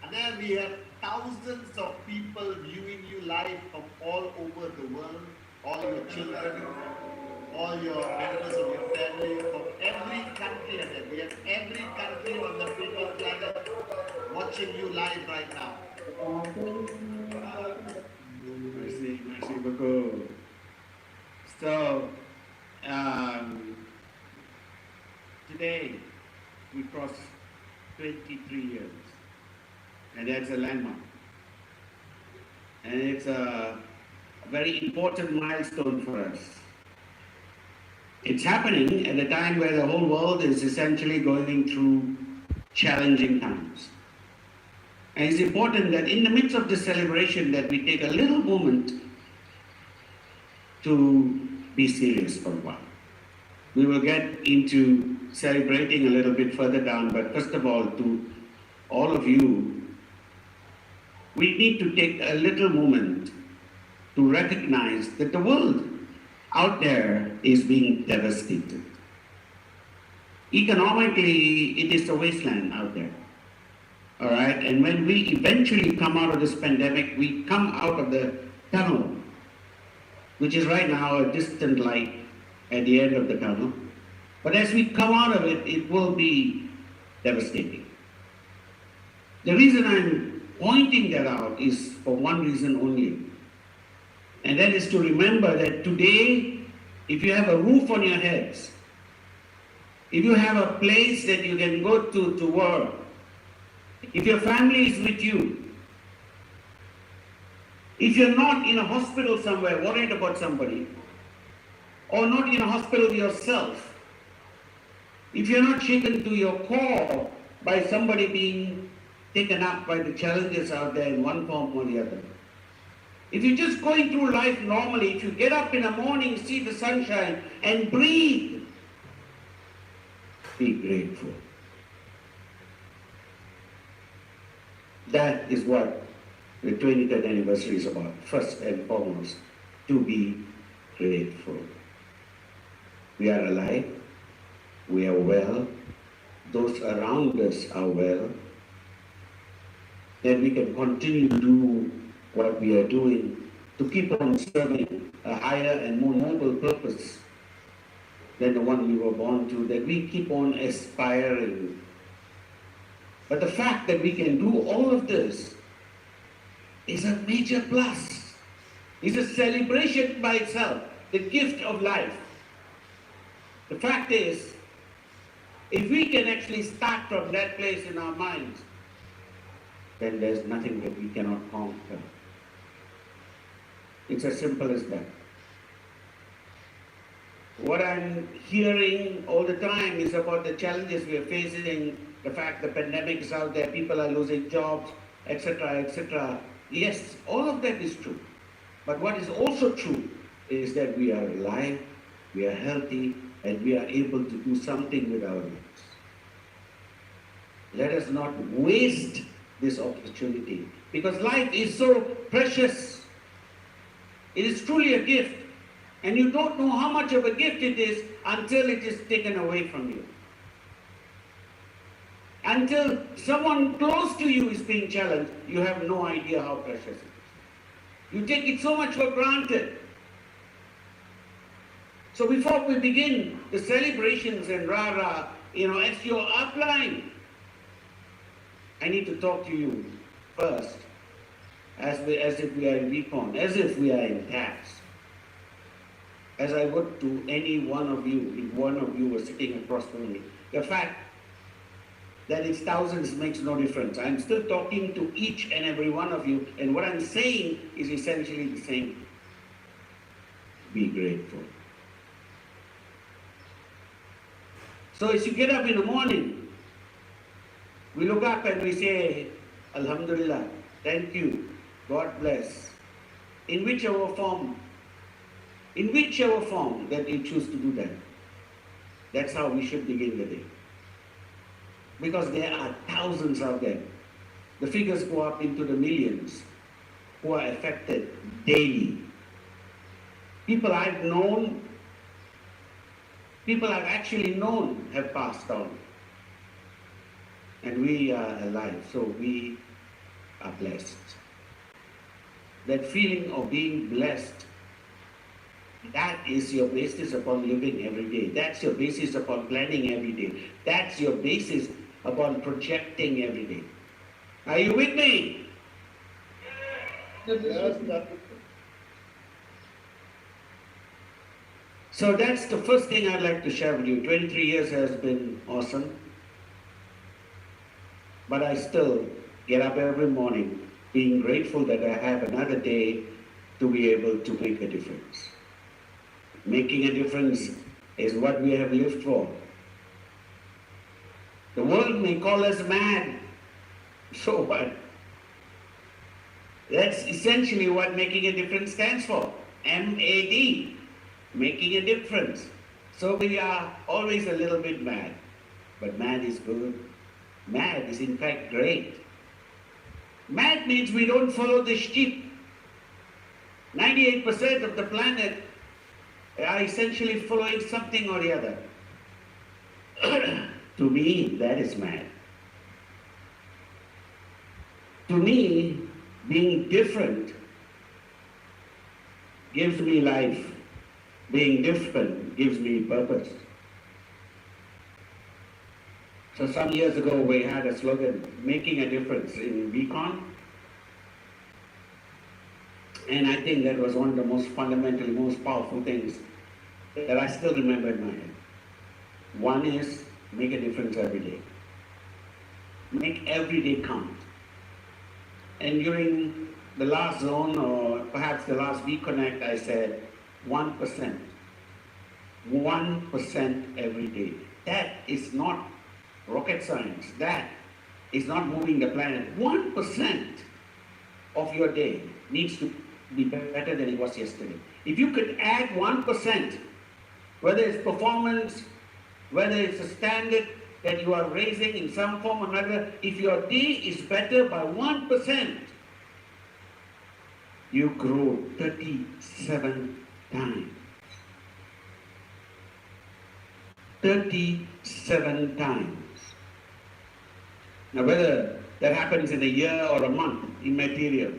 And then we have thousands of people viewing you live from all over the world, all your children, all your members of your family, from every country. And then we have every country on the people planet watching you live right now. Merci, merci beaucoup. So, today we cross 23 years, and that's a landmark. And it's a very important milestone for us. It's happening at a time where the whole world is essentially going through challenging times. And it's important that in the midst of this celebration that we take a little moment to be serious for a while. We will get into celebrating a little bit further down, but first of all, to all of you, we need to take a little moment to recognize that the world out there is being devastated. Economically, it is a wasteland out there. All right, and when we eventually come out of this pandemic, we come out of the tunnel, which is right now a distant light at the end of the tunnel. But as we come out of it, it will be devastating. The reason I'm pointing that out is for one reason only. And that is to remember that today, if you have a roof on your heads, if you have a place that you can go to work, if your family is with you, if you're not in a hospital somewhere worried about somebody, or not in a hospital yourself, if you're not shaken to your core by somebody being taken up by the challenges out there in one form or the other, if you're just going through life normally, if you get up in the morning, see the sunshine, and breathe, be grateful. That is what the 23rd anniversary is about, first and foremost, to be grateful. We are alive, we are well, those around us are well, then we can continue to do what we are doing to keep on serving a higher and more noble purpose than the one we were born to, that we keep on aspiring. But the fact that we can do all of this is a major plus. It's a celebration by itself, the gift of life. The fact is, if we can actually start from that place in our minds, then there's nothing that we cannot conquer. It's as simple as that. What I'm hearing all the time is about the challenges we are facing, the fact the pandemic is out there, people are losing jobs, etc., etc. Yes, all of that is true. But what is also true is that we are alive, we are healthy, and we are able to do something with our lives. Let us not waste this opportunity, because life is so precious. It is truly a gift, and you don't know how much of a gift it is until it is taken away from you. Until someone close to you is being challenged, you have no idea how precious it is. You take it so much for granted. So before we begin the celebrations and rah-rah, as you're applying, I need to talk to you first, as if we are in recon, as if we are in tax. As I would to any one of you, if one of you were sitting across from me. The fact that it's thousands makes no difference. I'm still talking to each and every one of you, and what I'm saying is essentially the same. Be grateful. So as you get up in the morning, we look up and we say, Alhamdulillah, thank you, God bless. In whichever form that you choose to do that, that's how we should begin the day. Because there are thousands out there. The figures go up into the millions who are affected daily. People I've known people I've actually known have passed on. And we are alive, so we are blessed. That feeling of being blessed, that is your basis upon living every day. That's your basis upon planning every day. That's your basis upon projecting every day. Are you with me? Yes, Dato. So that's the first thing I'd like to share with you. 23 years has been awesome. But I still get up every morning being grateful that I have another day to be able to make a difference. Making a difference is what we have lived for. The world may call us mad. So what? That's essentially what making a difference stands for. MAD. Making a difference. So we are always a little bit mad. But mad is good. Mad is in fact great. Mad means we don't follow the sheep. 98% of the planet are essentially following something or the other. To me, that is mad. To me, being different gives me life. Being different gives me purpose. So some years ago, we had a slogan, making a difference in Beacon. And I think that was one of the most fundamentally, most powerful things that I still remember in my head. One is make a difference every day. Make every day count. And during the last zone, or perhaps the last WeConnect, I said 1%. 1% every day. That is not rocket science. That is not moving the planet. 1% of your day needs to be better than it was yesterday. If you could add 1%, whether it's performance, whether it's a standard that you are raising in some form or another, if your day is better by 1%, you grow 37 times. 37 times. Now whether that happens in a year or a month, immaterial.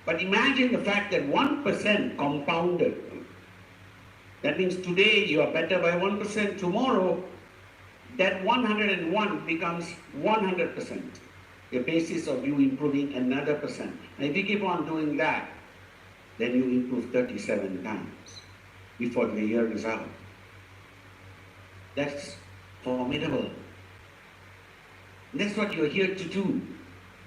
But imagine the fact that 1% compounded. That means today you are better by 1%, tomorrow that 101 becomes 100%. The basis of you improving another percent. And if you keep on doing that, then you improve 37 times before the year is out. That's formidable. That's what you're here to do.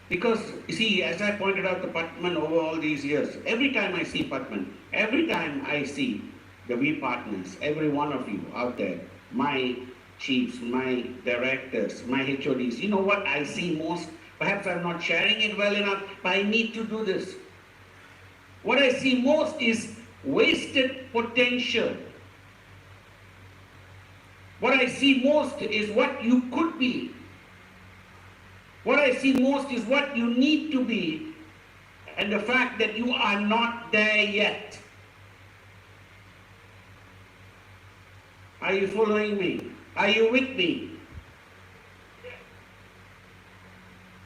Because, you see, as I pointed out to Patman over all these years, every time I see Patman, every time I see the We partners, every one of you out there, my chiefs, my directors, my HODs, you know what I see most? Perhaps I'm not sharing it well enough, but I need to do this. What I see most is wasted potential. What I see most is what you could be. What I see most is what you need to be, and the fact that you are not there yet. Are you following me? Are you with me?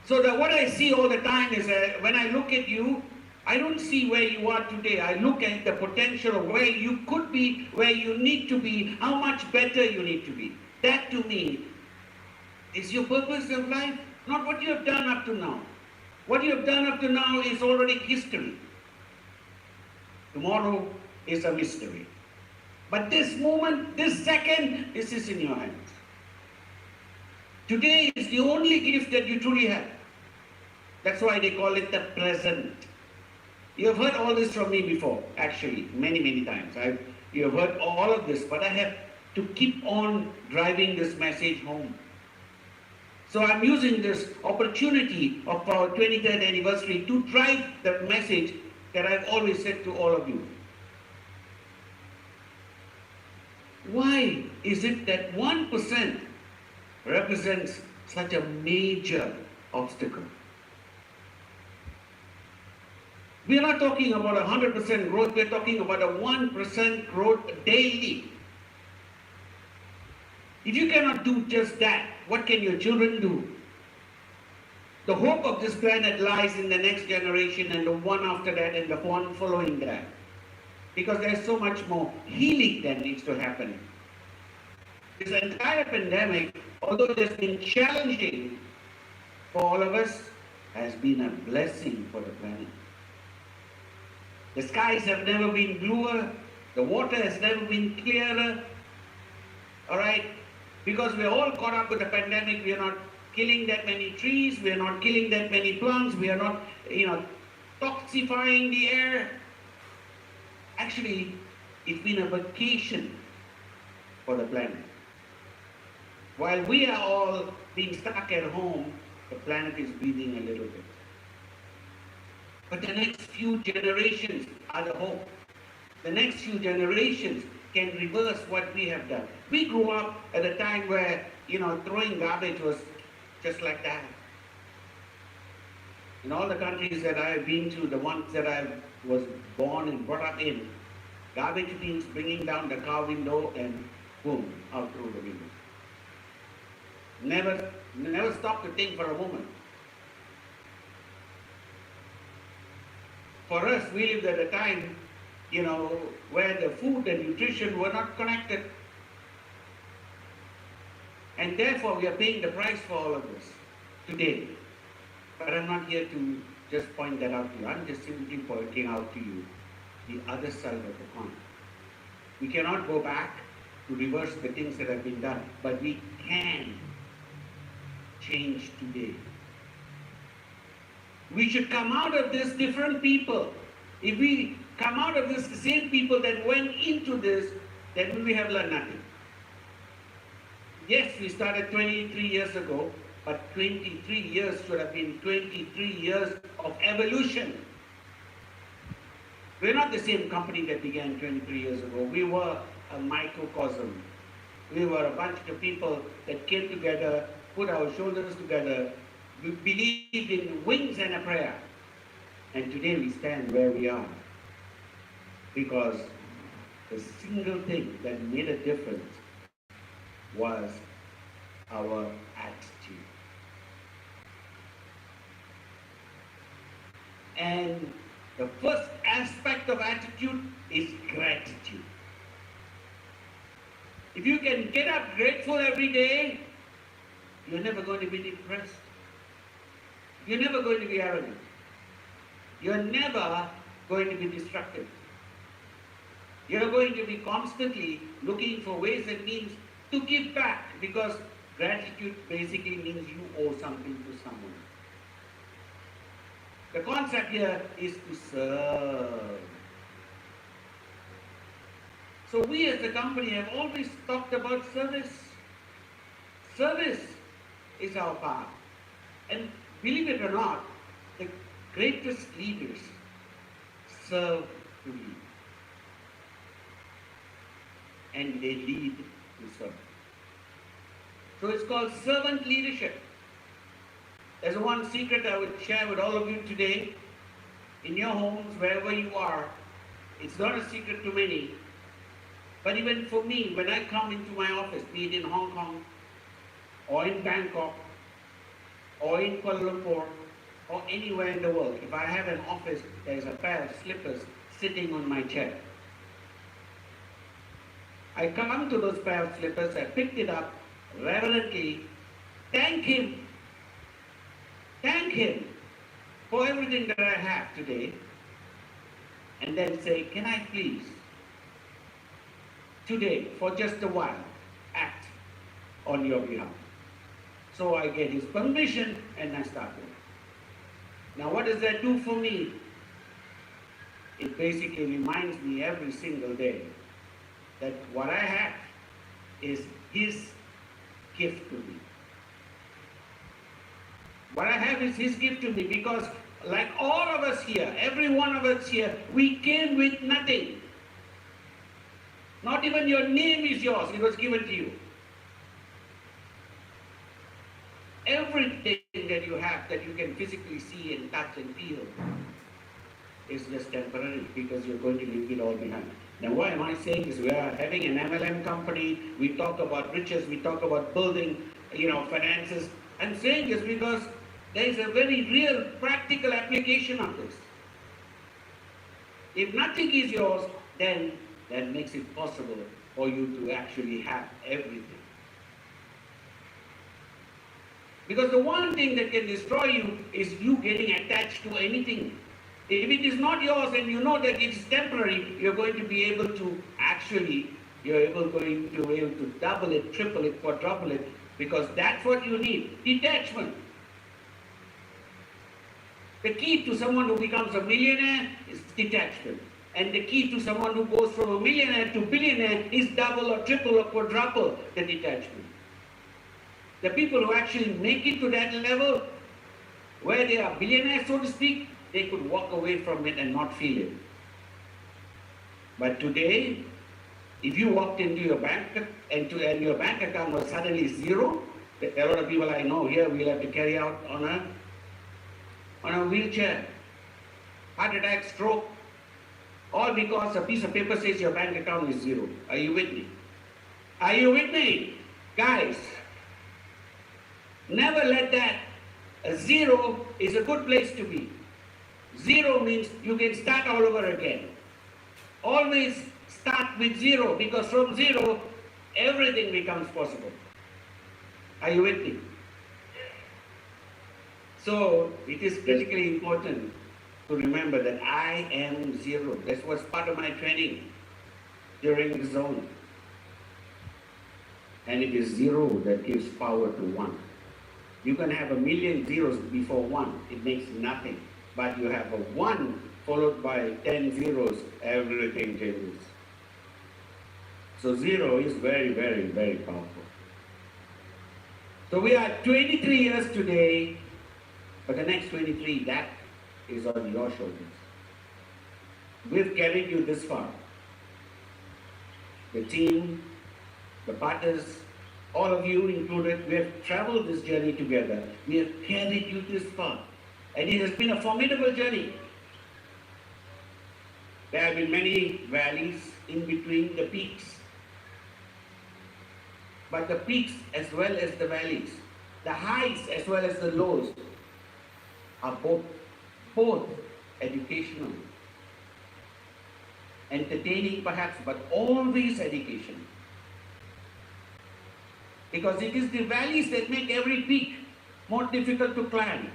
So that what I see all the time is that when I look at you, I don't see where you are today. I look at the potential of where you could be, where you need to be, how much better you need to be. That to me is your purpose of life, not what you have done up to now. What you have done up to now is already history. Tomorrow is a mystery. But this moment, this second, this is in your hands. Today is the only gift that you truly have. That's why they call it the present. You have heard all this from me before, actually, many, many times. You have heard all of this, but I have to keep on driving this message home. So I'm using this opportunity of our 23rd anniversary to drive the message that I've always said to all of you. Why is it that 1% represents such a major obstacle? We are not talking about 100% growth, we are talking about a 1% growth daily. If you cannot do just that, what can your children do? The hope of this planet lies in the next generation and the one after that and the one following that. Because there's so much more healing that needs to happen. This entire pandemic, although it has been challenging for all of us, has been a blessing for the planet. The skies have never been bluer, the water has never been clearer, all right? Because we're all caught up with the pandemic, we are not killing that many trees, we are not killing that many plants, we are not, toxifying the air. Actually, it's been a vacation for the planet. While we are all being stuck at home, the planet is breathing a little bit. But the next few generations are the hope. The next few generations can reverse what we have done. We grew up at a time where, throwing garbage was just like that. In all the countries that I have been to, the ones that I was born and brought up in, garbage means bringing down the car window and boom, out through the window. Never stop to think for a moment. For us, we lived at a time, where the food and nutrition were not connected. And therefore, we are paying the price for all of this today. But I'm not here to just point that out to you. I'm just simply pointing out to you the other side of the coin. We cannot go back to reverse the things that have been done, but we can change today. We should come out of this different people. If we come out of this the same people that went into this, then we have learned nothing. Yes, we started 23 years ago, but 23 years should have been 23 years of evolution. We're not the same company that began 23 years ago. We were a microcosm. We were a bunch of people that came together, put our shoulders together. We believed in wings and a prayer. And today we stand where we are. Because the single thing that made a difference was our attitude. And the first aspect of attitude is gratitude. If you can get up grateful every day, you're never going to be depressed. You're never going to be arrogant. You're never going to be destructive. You're going to be constantly looking for ways and means to give back, because gratitude basically means you owe something to someone. The concept here is to serve. So we as a company have always talked about service. Service is our path. And believe it or not, the greatest leaders serve to lead. And they lead to serve. So it's called servant leadership. There's one secret I would share with all of you today. In your homes, wherever you are, it's not a secret to many. But even for me, when I come into my office, be it in Hong Kong, or in Bangkok, or in Kuala Lumpur, or anywhere in the world, if I have an office, there's a pair of slippers sitting on my chair. I come to those pair of slippers, I picked it up, reverently, thank him for everything that I have today, and then say, can I please, today, for just a while, act on your behalf. So I get his permission and I start work. Now what does that do for me? It basically reminds me every single day that what I have is his gift to me. What I have is his gift to me, because like all of us here, every one of us here, we came with nothing. Not even your name is yours, it was given to you. Everything that you have, that you can physically see and touch and feel, is just temporary, because you're going to leave it all behind. Now, why am I saying this? We are having an MLM company. We talk about riches. We talk about building, finances. I'm saying this because there is a very real practical application of this. If nothing is yours, then that makes it possible for you to actually have everything. Because the one thing that can destroy you is you getting attached to anything. If it is not yours and you know that it's temporary, you're going to be able to going to be able to double it, triple it, quadruple it, because that's what you need. Detachment. The key to someone who becomes a millionaire is detachment. And the key to someone who goes from a millionaire to billionaire is double or triple or quadruple the detachment. The people who actually make it to that level, where they are billionaires, so to speak, they could walk away from it and not feel it. But today, if you walked into your bank and your bank account was suddenly zero, a lot of people I know here will have to carry out on a wheelchair, heart attack, stroke, all because a piece of paper says your bank account is zero. Are you with me? Are you with me? Guys, never let that. A zero is a good place to be. Zero means you can start all over again. Always start with zero, because from zero, everything becomes possible. Are you with me? So it is critically important to remember that I am zero. That was part of my training during the zone. And it is zero that gives power to one. You can have a million zeros before one. It makes nothing. But you have a one followed by 10 zeros, everything changes. So zero is very, very, very powerful. So we are 23 years today, but the next 23, that is on your shoulders. We've carried you this far. The team, the partners, all of you included, we have traveled this journey together. We have carried you this far. And it has been a formidable journey. There have been many valleys in between the peaks. But the peaks as well as the valleys, the highs as well as the lows, are both educational, entertaining perhaps, but always education. Because it is the valleys that make every peak more difficult to climb.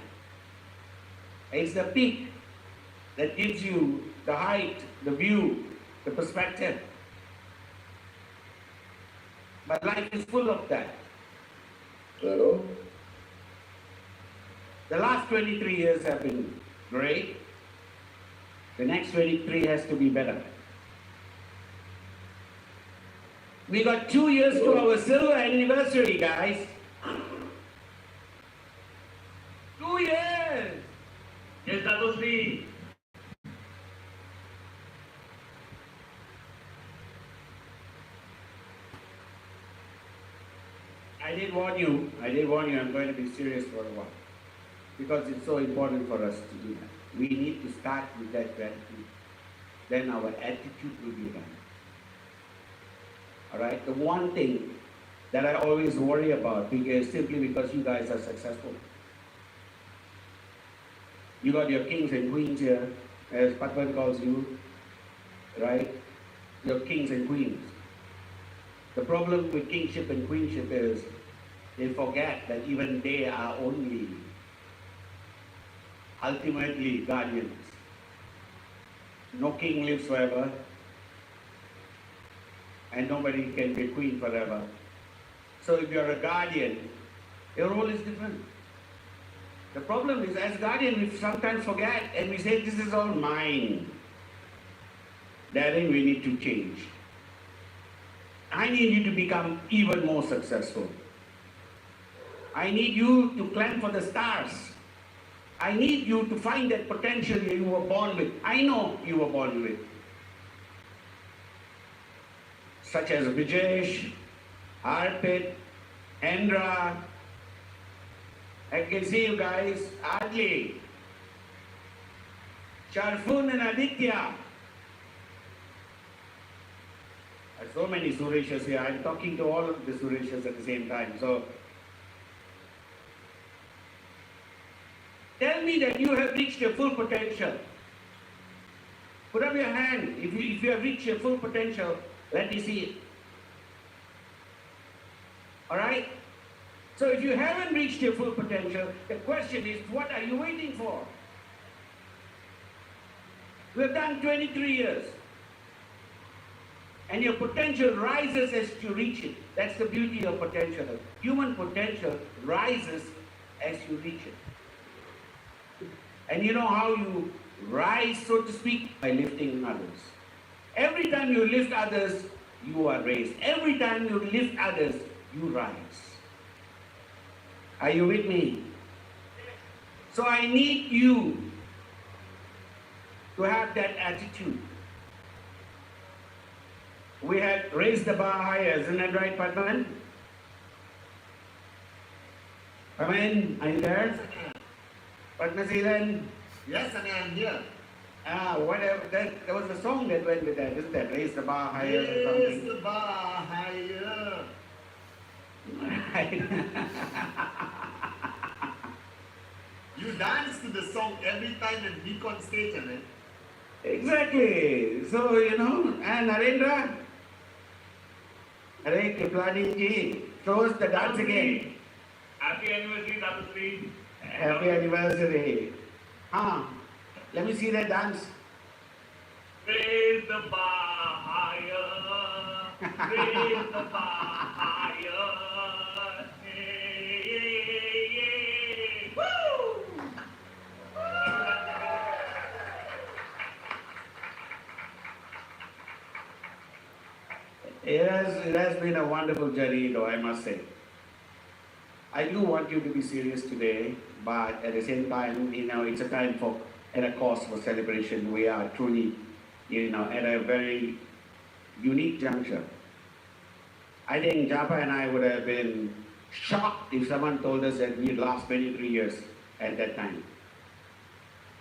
It's the peak that gives you the height, the view, the perspective. But life is full of that. Dato? The last 23 years have been great. The next 23 has to be better. We got 2 years to our silver anniversary, guys. 2 years! Yes, Dato Sri. I did warn you, I'm going to be serious for a while. Because it's so important for us to do that. We need to start with that gratitude. Then our attitude will be right. Alright? The one thing that I always worry about is simply because you guys are successful. You got your kings and queens here, as Patwan calls you, right? Your kings and queens. The problem with kingship and queenship is they forget that even they are only ultimately guardians. No king lives forever, and nobody can be queen forever. So if you're a guardian, your role is different. The problem is, as guardian, we sometimes forget and we say, this is all mine. Therein we need to change. I need you to become even more successful. I need you to climb for the stars. I need you to find that potential you were born with. I know you were born with. Such as Vijay, Arpit, Endra. I can see you guys, Adli, Sharfun and Aditya. so many Sureshes here. I'm talking to all of the Sureshes at the same time. So, tell me that you have reached your full potential. Put up your hand if you have reached your full potential. Let me see it. All right? So if you haven't reached your full potential, the question is, what are you waiting for? We've done 23 years. And your potential rises as you reach it. That's the beauty of potential. Human potential rises as you reach it. And you know how you rise, so to speak, by lifting others. Every time you lift others, you are raised. Every time you lift others, you rise. Are you with me? So I need you to have that attitude. We had raised the bar higher, isn't that right, Padman? Padman, are you there? Padmasilan? Yes, and I'm here. Whatever, there was a song that went with that, isn't that? Raise the bar higher or something. Raise the bar higher. You dance to the song every time and beat on stage, and Exactly. So, and Narendra, Hare Kiplani ji, show us the dance again. Happy anniversary, Dato. Happy anniversary. Let me see that dance. Raise the bar higher. Raise the bar higher. Hey. Woo! It has been a wonderful journey, though, I must say. I do want you to be serious today, but at the same time, it's a time and a cause for celebration. We are truly, at a very unique juncture. I think Japa and I would have been shocked if someone told us that we'd last 23 years at that time.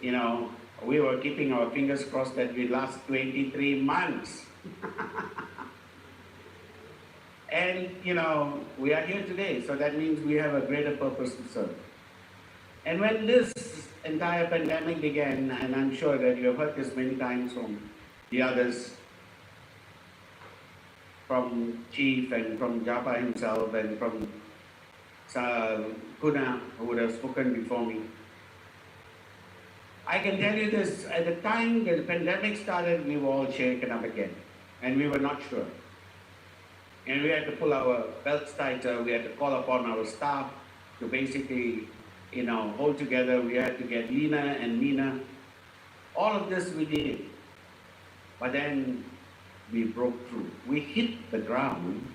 We were keeping our fingers crossed that we'd last 23 months. And, we are here today, so that means we have a greater purpose to serve. And when this entire pandemic began, and I'm sure that you have heard this many times from the others, from Chief and from Japa himself and from Kuna, who would have spoken before me. I can tell you this, at the time the pandemic started, we were all shaken up again, and we were not sure. And we had to pull our belts tighter, we had to call upon our staff to basically, hold together. We had to get leaner and meaner. All of this we did. But then we broke through. We hit the ground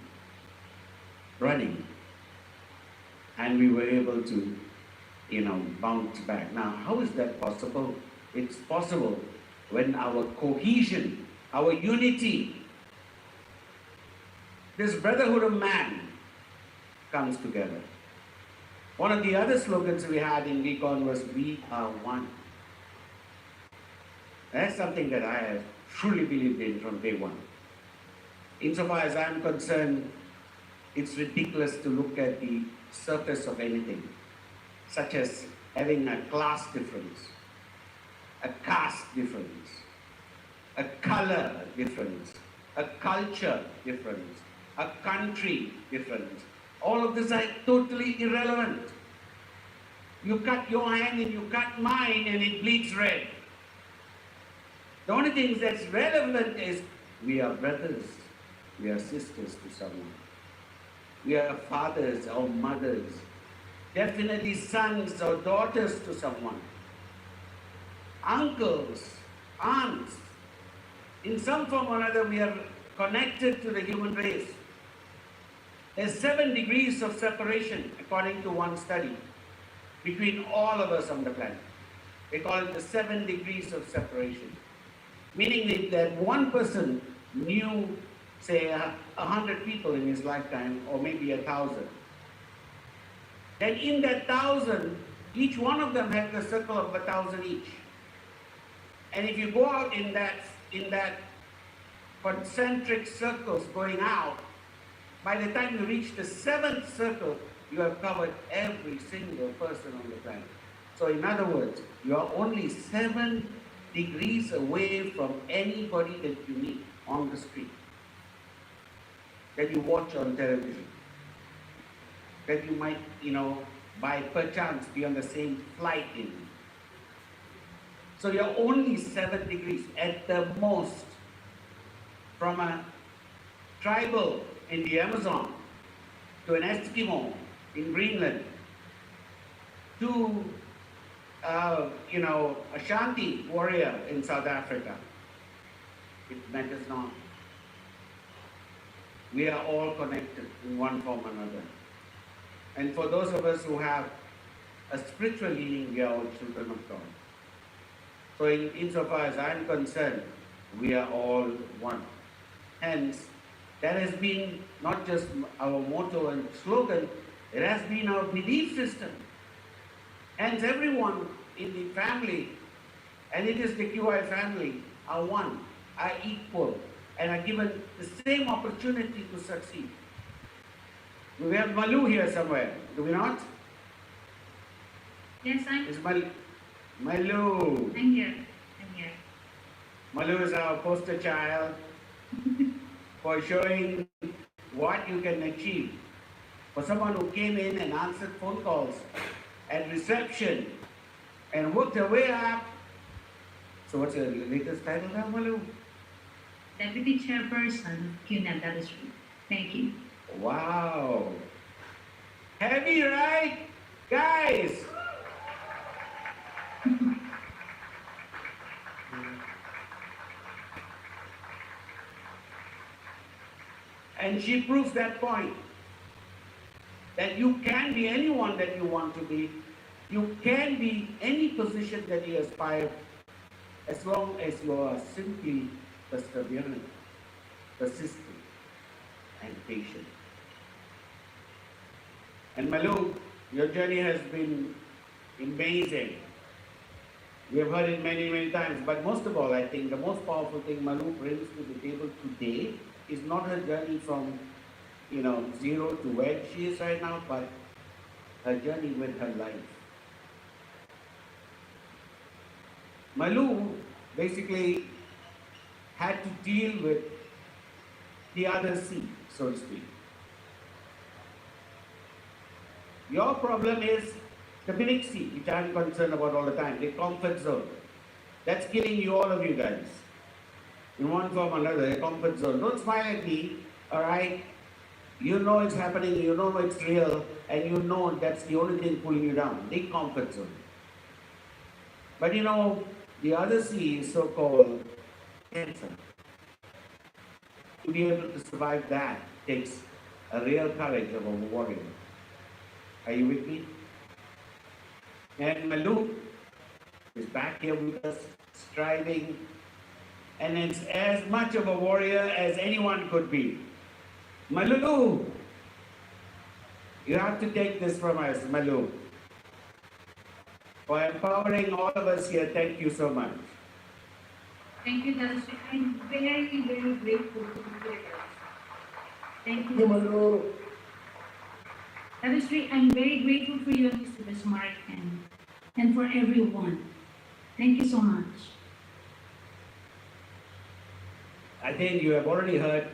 running. And we were able to, bounce back. Now, how is that possible? It's possible when our cohesion, our unity, this brotherhood of man comes together. One of the other slogans we had in VCon was, "We are one." That's something that I have truly believed in from day one. Insofar as I'm concerned, it's ridiculous to look at the surface of anything, such as having a class difference, a caste difference, a color difference, a culture difference, a country difference. All of this are totally irrelevant. You cut your hand and you cut mine and it bleeds red. The only thing that's relevant is we are brothers, we are sisters to someone. We are fathers or mothers, definitely sons or daughters to someone. Uncles, aunts. In some form or other, we are connected to the human race. There's 7 degrees of separation, according to one study, between all of us on the planet. They call it the 7 degrees of separation. Meaning that one person knew, say, 100 people in his lifetime, or maybe 1,000. Then in that 1,000, each one of them has a circle of 1,000 each. And if you go out in that concentric circles going out. By the time you reach the 7th circle, you have covered every single person on the planet. So in other words, you are only 7 degrees away from anybody that you meet on the street, that you watch on television, that you might, by perchance be on the same flight in. So you're only 7 degrees at the most from a tribal in the Amazon to an Eskimo in Greenland to a Ashanti warrior in South Africa. It matters not. We are all connected in one form or another. And for those of us who have a spiritual leaning, we are all children of God. So insofar as I'm concerned, we are all one. Hence, that has been not just our motto and slogan, it has been our belief system. Hence, everyone in the family, and it is the QI family, are one, are equal, and are given the same opportunity to succeed. We have Malu here somewhere, do we not? Yes, Is Malu? I'm here. Malu is our poster child for showing what you can achieve. For someone who came in and answered phone calls at reception and worked her way up. So what's your latest title now, Malu? Deputy Chairperson, QNET 23rd. Thank you. Wow. Heavy, right? Guys. And she proves that point, that you can be anyone that you want to be. You can be any position that you aspire, as long as you are simply perseverant, persistent, and patient. And Malu, your journey has been amazing. We have heard it many, many times, but most of all, I think the most powerful thing Malu brings to the table today is not her journey from, zero to where she is right now, but her journey with her life. Malu basically had to deal with the other C, so to speak. Your problem is the big C, which I'm concerned about all the time, the comfort zone. That's killing you, all of you guys. In one form or another, a comfort zone. Don't smile at me, all right? You know it's happening, you know it's real, and you know that's the only thing pulling you down, the comfort zone. But the other C is so-called cancer. To be able to survive that takes a real courage of a warrior. Are you with me? And Malu is back here with us, striving, and it's as much of a warrior as anyone could be. Malu, you have to take this from us, Malu. For empowering all of us here, thank you so much. Thank you, Dato. I'm very, very grateful to be here. Thank you, Dato. I'm very grateful for you, Mr. Bismarck, and for everyone. Thank you so much. I think you have already heard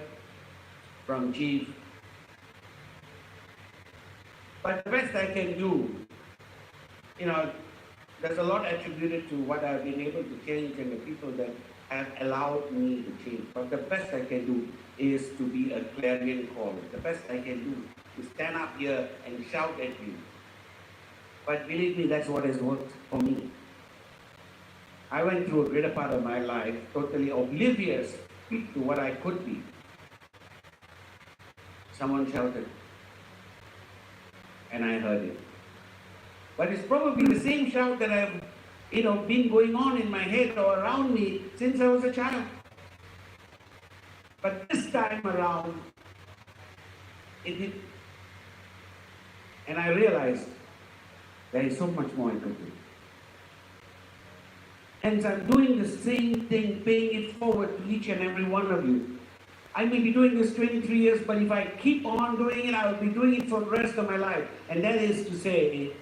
from Chief. But the best I can do, there's a lot attributed to what I've been able to change and the people that have allowed me to change. But the best I can do is to be a clarion call. The best I can do is stand up here and shout at you. But believe me, that's what has worked for me. I went through a greater part of my life totally oblivious to what I could be. Someone shouted, and I heard it. But it's probably the same shout that I've, been going on in my head or around me since I was a child. But this time around, it hit. And I realized there is so much more I could do. Hence, I'm doing the same thing, paying it forward to each and every one of you. I may be doing this 23 years, but if I keep on doing it, I will be doing it for the rest of my life. And that is to say,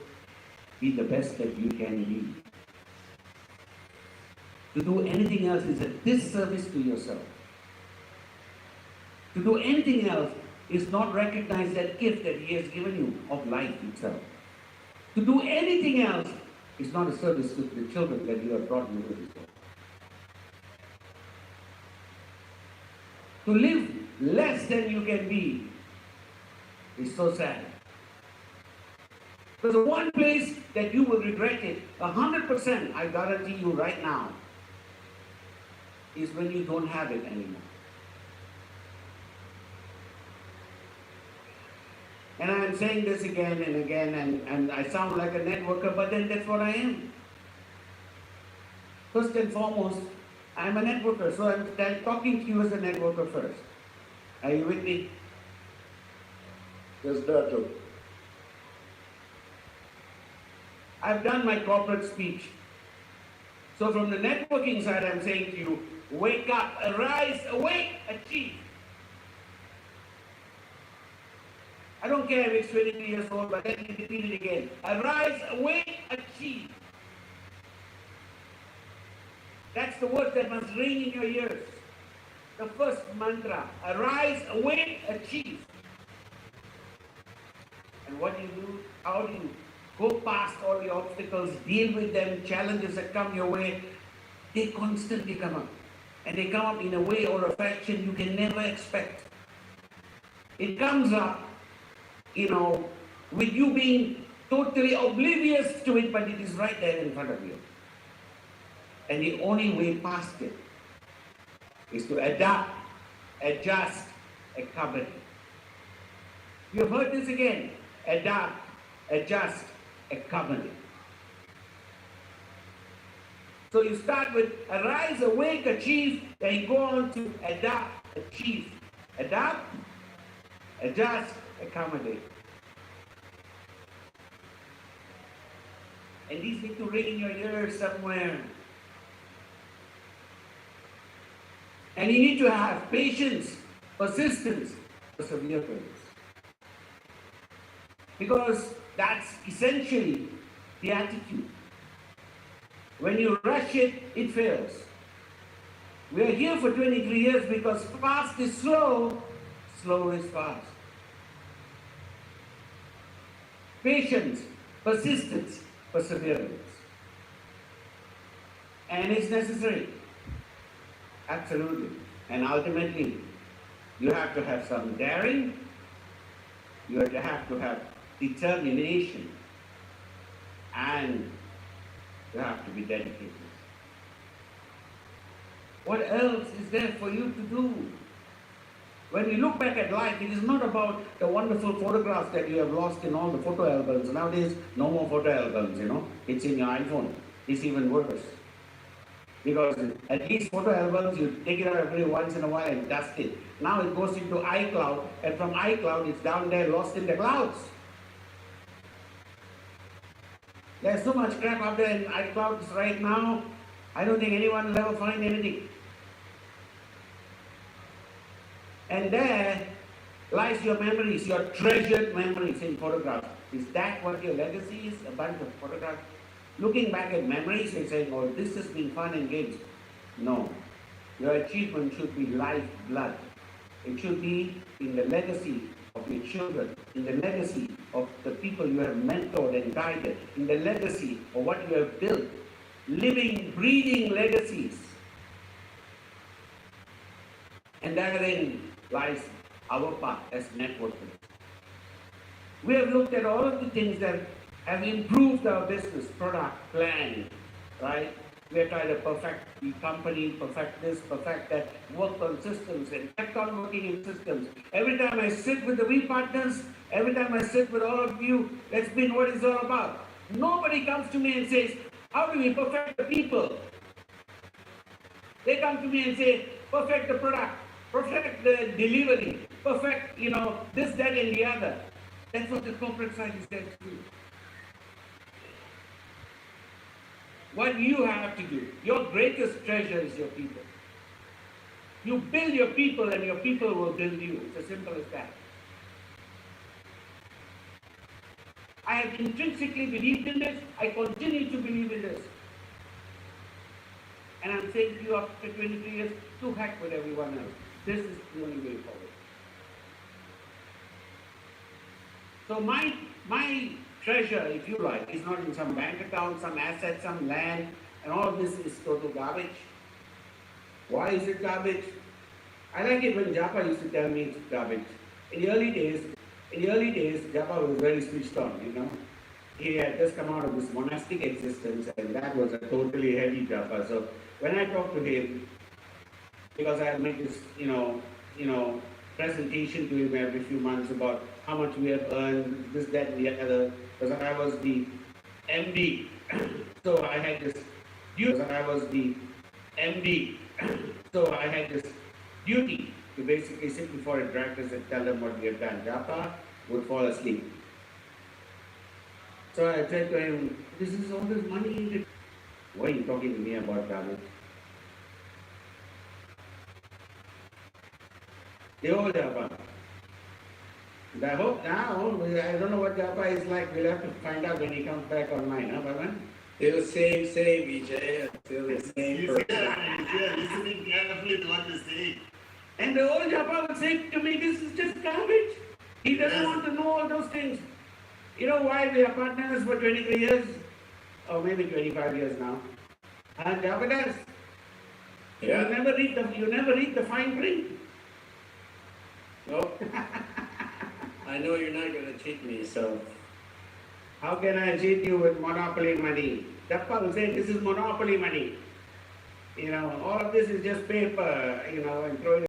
be the best that you can be. To do anything else is a disservice to yourself. To do anything else is not recognize that gift that He has given you of life itself. To do anything else is not a service to the children that you have brought into this world. To live less than you can be is so sad. Because the one place that you will regret it, 100%, I guarantee you right now, is when you don't have it anymore. And I'm saying this again and again, and I sound like a networker, but then that's what I am. First and foremost, I'm a networker, so I'm talking to you as a networker first. Are you with me? Yes, Dato. I've done my corporate speech. So from the networking side, I'm saying to you, wake up, arise, awake, achieve. I don't care if it's 23 years old, but let me repeat it again. Arise, awake, achieve. That's the word that must ring in your ears. The first mantra, arise, awake, achieve. And what do you do? How do you go past all the obstacles, deal with them, challenges that come your way? They constantly come up. And they come up in a way or a fashion you can never expect. It comes up, with you being totally oblivious to it, but it is right there in front of you. And the only way past it is to adapt, adjust, accommodate. You have heard this again. Adapt, adjust, accommodate. So you start with arise, awake, achieve, then you go on to adapt, achieve. Adapt, adjust, accommodate. And these need to ring in your ears somewhere. And you need to have patience, persistence, perseverance. Because that's essentially the attitude. When you rush it, it fails. We are here for 23 years because fast is slow, slow is fast. Patience, persistence, perseverance. And it's necessary. Absolutely. And ultimately, you have to have some daring, you have to have determination, and you have to be dedicated. What else is there for you to do? When we look back at life, it is not about the wonderful photographs that you have lost in all the photo albums. Nowadays, no more photo albums, It's in your iPhone. It's even worse. Because at least photo albums, you take it out every once in a while and dust it. Now it goes into iCloud, and from iCloud, it's down there lost in the clouds. There's so much crap out there in iClouds right now, I don't think anyone will ever find anything. And there lies your memories, your treasured memories in photographs. Is that what your legacy is? A bunch of photographs? Looking back at memories and saying, oh, this has been fun and games. No. Your achievement should be lifeblood. It should be in the legacy of your children, in the legacy of the people you have mentored and guided, in the legacy of what you have built. Living, breathing legacies. And therein lies our path as networkers. We have looked at all of the things that have improved our business, product, plan, right? We have tried to perfect the company, perfect this, perfect that, worked on systems and kept on working in systems. Every time I sit with the We partners, every time I sit with all of you, that's been what it's all about. Nobody comes to me and says, how do we perfect the people? They come to me and say, perfect the product, perfect the delivery, perfect, this, that, and the other. That's what the corporate side is there to do. What you have to do, your greatest treasure is your people. You build your people and your people will build you. It's as simple as that. I have intrinsically believed in this. I continue to believe in this. And I'm saying to you after 23 years, to heck with everyone else. This is the only way forward. So my treasure, if you like, is not in some bank account, some asset, some land, and all of this is total garbage. Why is it garbage? I like it when Japa used to tell me it's garbage. In the early days, Japa was very switched on, you know. He had just come out of this monastic existence, and that was a totally heavy Japa. So when I talked to him, because I make this, presentation to him every few months about how much we have earned, this, that, and the other, because I was the MD. So I had this duty to basically sit before the directors and tell them what we have done. Japa would fall asleep. So I said to him, this is all this money. Why are you talking to me about garbage? The old Japa. I hope now, I don't know what Japa is like. We'll have to find out when he comes back online, huh, Bhavan? Still same, Vijay. Still the same He's person. here listening carefully to what you say. And the old Japa would say to me, this is just garbage. He doesn't want to know all those things. You know why we are partners for 23 years? Or maybe 25 years now. And Japa does. Yeah. You never read the fine print. Nope. I know you're not going to cheat me, so. How can I cheat you with monopoly money? Japa will say, this is monopoly money. All of this is just paper, and throw it